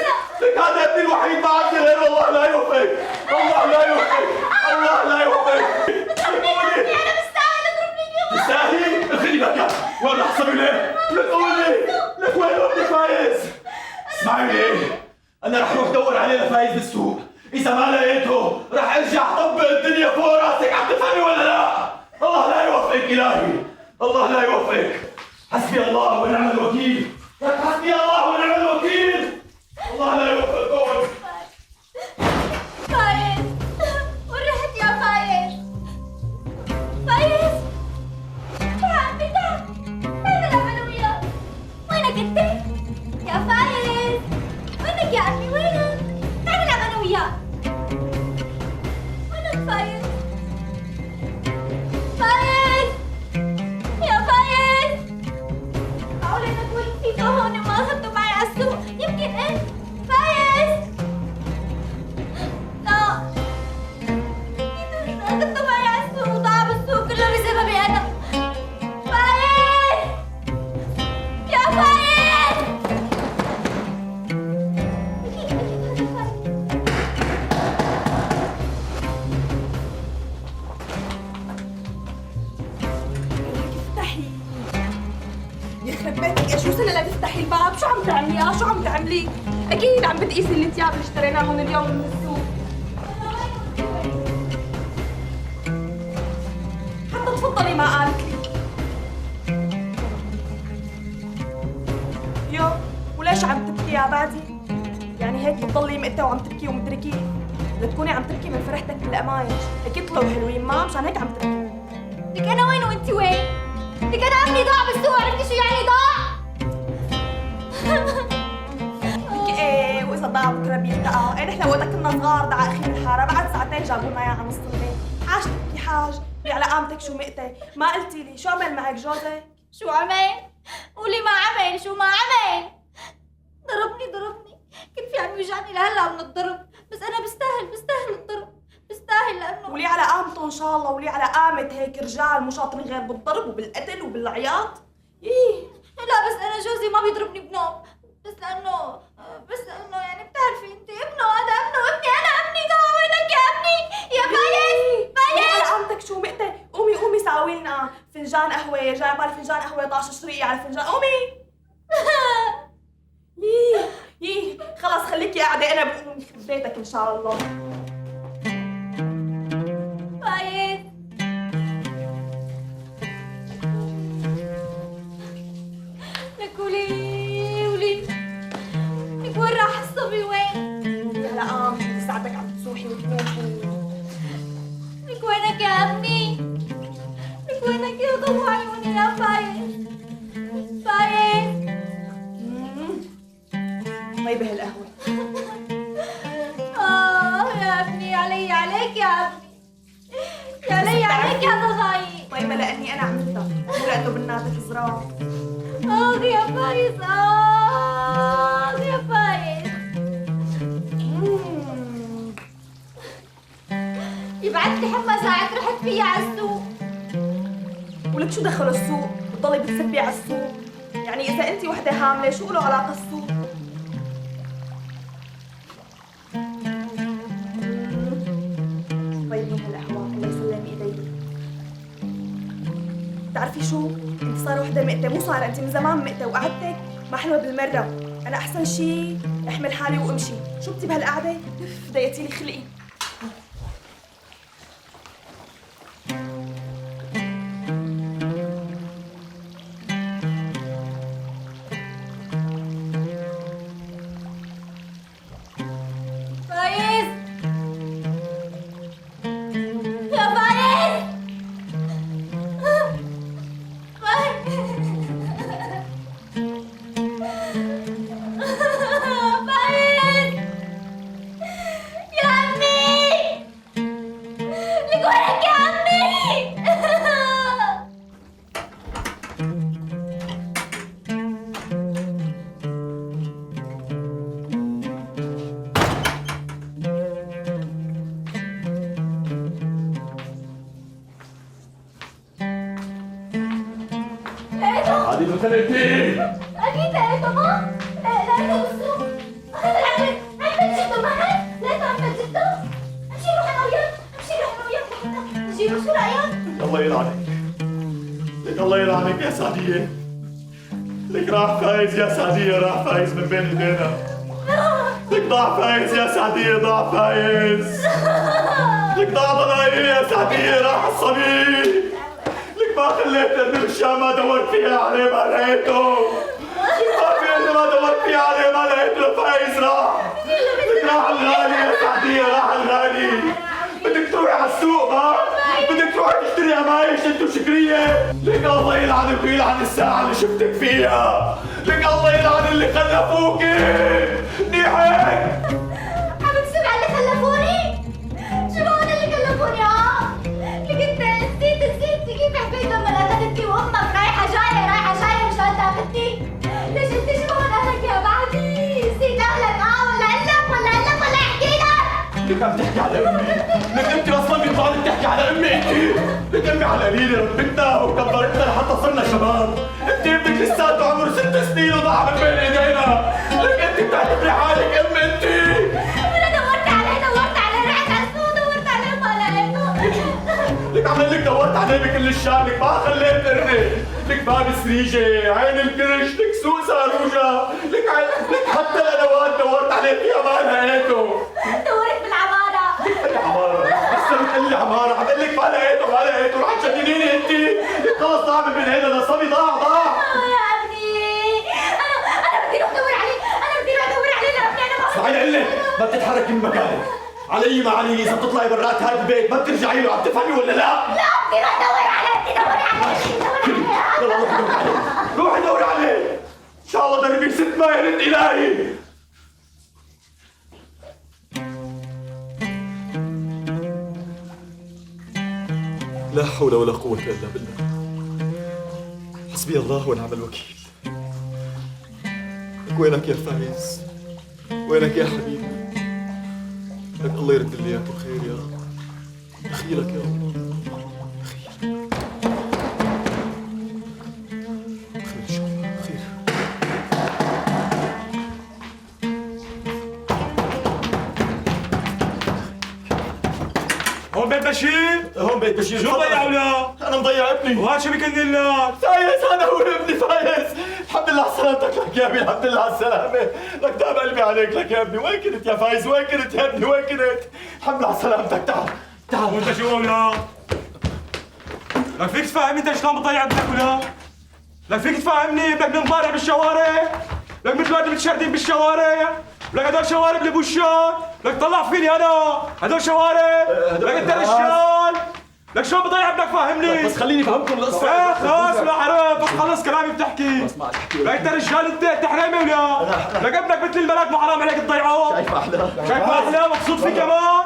لك هذا ابني الوحيد، ما عندي غيره. الله لا يوفقك، الله لا يوفقك، الله لا يوفقك. اضربني انا بستاهل اضربني اليوم. تستاهلي؟ خلي بالك، وين رح تصبي ليه؟ لك قولي، لك وين ابني فايز؟ اسمعي لي، انا رح اروح دور عليه لفايز بالسوق، اذا ما لقيته رح ارجع طبق الدنيا فوق راسك. عم تفهمي ولا لا؟ الله لا يوفقك الهي، الله لا يوفقك. حسبي الله ونعم الوكيل، حسبي الله ونعم الوكيل. الله لا يوفقك. قول فايز وين رحت يا فايز؟ فايز تعال تعال نلعب انا وياك. وينك انت؟ يا فايز وينك يا عمي؟ وينك؟ تعال نلعب انا وياك. وينك فايز؟ فايز يا فايز، معقول انك ولدتي هون وما اخذته معي على السوق؟ يمكن انت فايز؟ لا اخذته معي على السوق وضاع بالسوق كله بسببي انا. فايز يا فايز، اكيد هذا فايز. افتحي يخرب بيتك يا شو سنة لا تفتحي الباب. شو عم تعملي؟ شو عم تعملي؟ اكيد عم بتقيسي الثياب اللي اشتريناهم اليوم من السوق. حتى تفضلي ما قالت لي. يو وليش عم تبكي يا بادي؟ يعني هيك بتضلي مقتة وعم تبكي ومتركيه؟ لتكوني عم تبكي من فرحتك بالقمايش، اكيد طلعوا حلوين ما مشان هيك عم تبكي. لك انا وين وانت وين؟ لك انا عمي ضاع بالسوق، عرفتي شو يعني ضاع؟ لك ايه واذا ضاع بكره بيلتقى. ايه نحن وقتها كنا صغار دعا اخر الحاره، بعد ساعتين جابوا لنا اياه على نص الليل. عاش تبكي حاج، لي على قامتك شو مقتة، ما قلتي لي شو عمل معك جوزك؟ شو عمل؟ قولي ما عمل، شو ما عمل؟ ضربني كنت في عم يوجعني لهلا من الضرب، بس انا بستاهل الضرب، بستاهل لانه ولي على قامته ان شاء الله، ولي على قامة هيك رجال مو شاطرين غير بالضرب وبالقتل وبالعياط. لا بس انا جوزي ما بيضربني بنوم، بس لانه يعني بتعرفي انت ابنه، هذا ابنه وابني، انا ابني ضاع. وينك يا ابني؟ يا فايز على قامتك شو مقتة؟ قومي ساوي لنا فنجان قهوة، جاي بالي فنجان قهوة طاش اشتري على فنجان. قومي. يي خلص خليكي قاعدة، انا بقوم يخرب بيتك ان شاء الله. فايز لك ولي لك وين راح الصبي؟ وين؟ على قام ساعتك عم تصوحي وتنوحي. لك وينك يا ابني؟ لك وينك يا ضو عيوني يا فايز؟ طيبة هالقهوة. يا ابني علي عليك يا ابني، يا علي عليك يا ضغاي. طيبة لاني انا عملتها، مو لانه بناتك صغار. يا فايز، يا فايز. يبعت لي حمى ساعة رحت فيها على السوق. ولك شو دخل السوق؟ بتضلي بتسبي على السوق؟ يعني إذا أنت وحدة حاملة شو له علاقة السوق؟ طيب من هالقهوة الله يسلم إيديك. بتعرفي شو؟ أنت صار وحدة مقتة، مو صار، أنت من زمان مقتة وقعدتك ما حلوة بالمرة. أنا أحسن شي أحمل حالي وأمشي. شو بدي بهالقعدة؟ ضايقتي لي خلقي. هذه مثل انت. اكيد لقيته، ما لقيته بالسوق. اخذ العمل أحمد لا تأمل جدا. امشي روح أنا وياك، امشي روح أنا وياك لحتى نجيبه. شو رأيك؟ الله يلعنك، لك الله يلعنك يا سعدية، لك راح فايز يا سعدية، راح فايز من بين ايدينا. لك ضاع فايز يا سعدية، ضاع فايز. لك ضاع ضنايا يا سعدية، راح الصبي. لك ما خليت ابني بالشام، ما دورت فيها عليه ما لقيته. لك ما في ابني ما دورت فيها عليه ما لقيته. فايز راح. لك راح الغالي يا سعدية، راح الغالي. بدك تروحي على السوق ها؟ بدك تروحي تشتري قمايش انت وشكرية؟ لك الله يلعنك ويلعن الساعة اللي شفتك فيها. لك الله يلعن اللي خلفوكي. منيحك؟ عم تسمع اللي خلفوني؟ شو هون اللي خلفوني لك انت نسيت كيف حبيت لما اخذتني وامك رايحة جاية مشان تاخذني؟ ليش انت شو هون اهلك يا بعدي؟ نسيت اهلك ولا احكي لك؟ لك عم تحكي على امي؟ لك انت اصلا بيطلع لك تحكي على امي انت؟ لك امي على قليله ربتنا وكبرتنا لحتى صرنا شباب، انت ابنك لساته عمره 6 سنين وضاع من بين ايدينا، لك انت بتعتبري حالك ام انت؟ انا دورت عليه رحت على السوق دورت عليه ما لقيته. لك عمل لك دورت عليه بكل الشام، لك ما خليت قرني، لك باب سريجه، عين الكرش، لك سوق ساروجه، لك حتى الادوات دورت عليه فيها ما لقيته. دورت بالعمارة. عمارة، لسه بتقلي عمارة، عم بقول لك ما لقيته، رح تجننيني انت، لك خلص ضاع من بين هيدا لصبي ضاع. يا ابني انا بدي اروح ادور عليه لربي انا ما اسمعي لقلك ما بتتحركي من مكانك، علي ما علي، اذا بتطلعي برات هذا البيت ما بترجعي له، عم تفهمي ولا لا؟ لا بدي اروح ادور عليه يلا روحي دوري عليه، روحي دوري عليه، ان شاء الله دربي 6 ما يرد الهي. لا حول ولا قوة إلا بالله، حسبي الله ونعم الوكيل. لك وينك يا فايز؟ وينك يا حبيبي؟ لك الله يرد لي اياك بخير يا رب، دخيلك يا رب، دخيلك خير ان شاء الله، خير. هون بيت بشير؟ هون بيت بشير. شو ضيعوا له؟ انا مضيع ابني. وهذا شو بكن لك؟ فايز هذا هو ابني فايز. الحمد لله على سلامتك لك يا ابني، الحمد لله على السلامة. لك دام قلبي عليك لك يا ابني، وين كنت يا فايز؟ وين كنت يا ابني؟ وين كنت؟ الحمد لله على سلامتك، تعال. وانت شو اولى؟ لك فيك تفهمني انت شلون بتضيع ابنك ولا؟ لك فيك تفهمني ابنك بنطالع بالشوارع؟ لك مثل ما متشردين بالشوارع؟ لك هدول شوارع اللي بوشك؟ لك طلع فيني انا، هدول شوارع؟ لك انت رجال؟ لك شلون بضيع ابنك فهمني؟ بس خليني افهمكم القصة. ايه خلاص لا عرفت، بس خلص كلامي بتحكي. بس ما تحكي. لك انت رجال انت حرامي ولا؟ لك ابنك مثل الملاك مو حرام عليك تضيعه؟ شايف احلام؟ شايف احلام مبسوط فيه كمان؟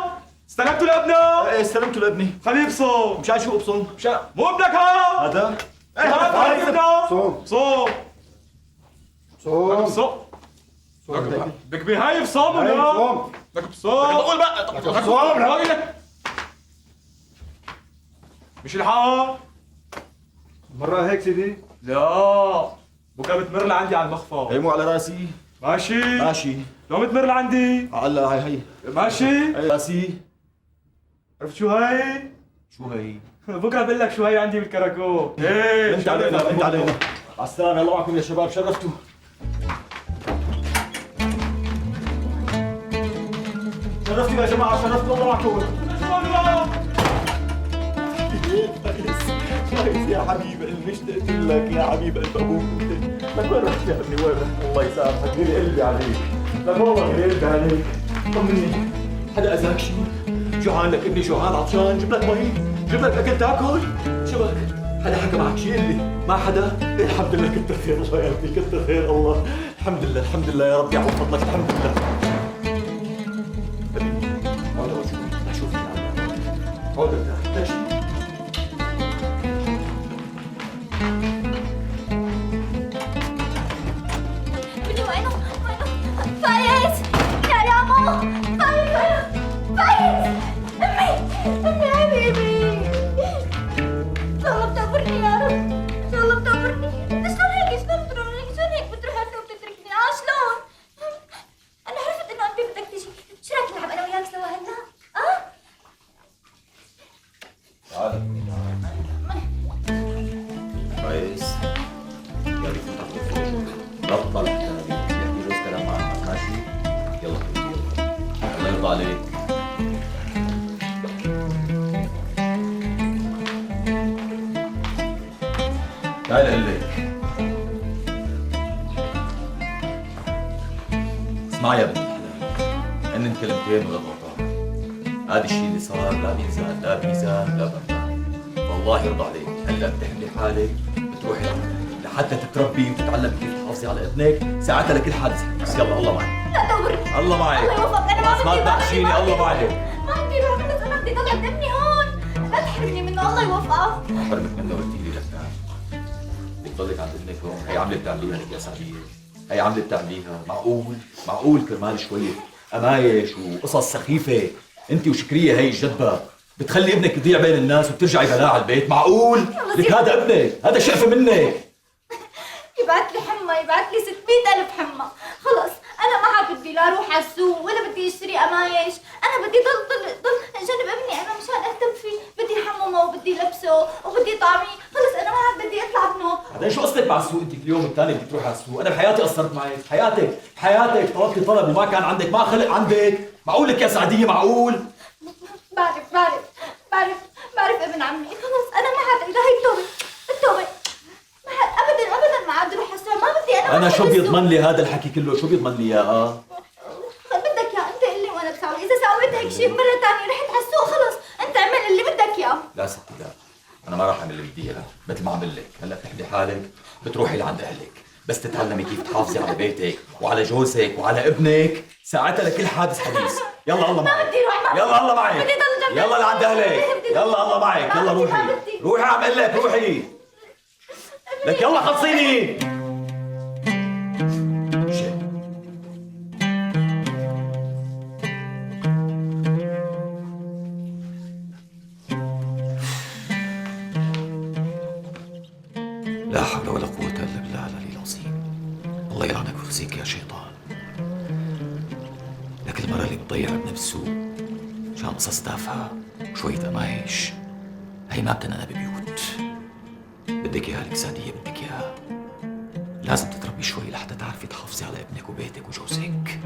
استلمته لابنه؟ ايه استلمته لابني. خليه يبصم. مشان شو ابصم؟ مشان مو ابنك ها؟ هذا؟ ايه هذا ابنه. صوم صوم. صوم صوم. بدك بهاي بصوم ولا؟ صوم بدك بصوم. قول بقى. بدك بصوم لا بقول لك. مش الحق؟ مرة هيك سيدي. لا بكره بتمر لعندي على المخفى. هي مو على راسي. ماشي؟ ماشي. لو بتمر لعندي؟ هلا هي ماشي؟ راسي. عرفت شو هي؟ شو هي؟ بكره بقول لك شو هي عندي بالكراكو. ايه انت علينا، انت علينا. على السلامة، الله معكم يا شباب، شرفتوا. شرفتوا يا جماعة، شرفتوا، الله معكم. فايز يا حبيب قلبي، اشتقت لك يا حبيب قلب ابوك. لك وين رحت يا ابني؟ وين رحت؟ الله يسامحك، لي قلبي عليك. لك والله لي قلبي عليك. طمني، حدا اذاك شيء؟ جوعان لك ابني، جوعان عطشان، جيب لك مي، جيب لك اكل تاكل؟ شبك؟ حدا حكى معك شيء اللي ما حدا؟ إيه الحمد لله، كتر خير الله يا ابني، كتر خير الله. الحمد لله، الحمد لله يا ربي على فضلك، الحمد لله. ابني هون اشوف هون ارتاح، لا شيء. ابني وينه؟ فايز يا رامو، فايز امي حبيبي، ان شاء الله بتقبرني يا رب، ان شاء الله بتقبرني. انت شلون هيك بتروح هسه وبتتركني؟ شلون؟ انا عرفت انه انت بدك تجي، شو يلا فوت على الغرفة. لا تطلع حتى يحكي جوز كلام مع عمك ماشي؟ يلا حبيبي يلا الله يرضى عليك. تعال اقول لك. اسمع يا بنت الحلال، هن كلمتين ولا غلطان. هذا الشيء اللي صار لا بينزال لا بميزان لا بمبان. فالله يرضى عليك، هلا بتحملي حالك بتروحي لحتى تتربي وتتعلم كيف تحافظي على ابنك، ساعتها لكل حادث حديث. يلا الله معك. لا تغرني. الله معك. الله يوفقك. انا بس ما تناقشيني. الله معك. ما بدي روح خلص، انا بدي ضل عند ابني هون. لا تحرمني منه. الله يوفقك. ما حرمك منه قلتي لي لبنان. بدك تضلك عند ابنك هون. هي عملة بتعمليها لك يا سعدية. هي عملة بتعمليها. معقول كرمال شوية قمايش وقصص سخيفة انت وشكرية هي الجدبة بتخلي ابنك يضيع بين الناس وبترجعي بلاء على البيت؟ معقول؟ لك هذا ابنك، هذا شقفة منك. يبعت لي حمى، يبعت لي 600,000 حمى. خلص انا ما عاد بدي لا اروح على السوق ولا بدي اشتري قمايش. انا بدي ضل جنب ابني. انا مشان اهتم فيه بدي حممه وبدي لبسه وبدي طعميه. خلص انا ما عاد بدي اطلع بنوم. بعدين شو قصتك مع السوق؟ انت اليوم الثاني بدك تروحي على السوق. انا بحياتي قصرت معك، بحياتك طلبتي طلب وما كان عندك، ما خلق عندك. معقول لك يا سعدية؟ معقول؟ بعرف ابن عمي. خلص انا ما عاد. هي التوبه ما عاد ابدا ما عاد اروح على السوق. ما بدي. انا شو بيضمن لي هذا الحكي كله؟ شو بيضمن لي اياه؟ بدك اياه انت قل لي وانا بساوي. اذا سويت هيك شيء مره ثانيه رحت على السوق خلص انت اعمل اللي بدك اياه. لا ستي لا، انا ما راح اعمل اللي بدي اياه. مثل ما عمل لك هلا بتحدي حالك بتروحي لعند اهلك، بس تتعلمي كيف تحافظي على بيتك وعلى جوزك وعلى ابنك، ساعتها لكل حادث حديث. يلا الله معك. بدي اروح. يلا الله معك. بدي ضل جنبك. يلا لعند اهلك. يلا الله معك. يلا روحي روحي عم اقول لك روحي. لك يلا خلصيني. لا حول ولا قوة إلا بالله العلي العظيم. الله يلعنك ويخزيك يا شيطان. لك المرة اللي بتضيع ابنها بالسوق عشان قصص تافهة وشوية قمايش، هي ما بتنقى ببيوت. بدك اياها لك سعدية، بدك اياها. لازم تتربي شوي لحتى تعرفي تحافظي على ابنك وبيتك وجوزك.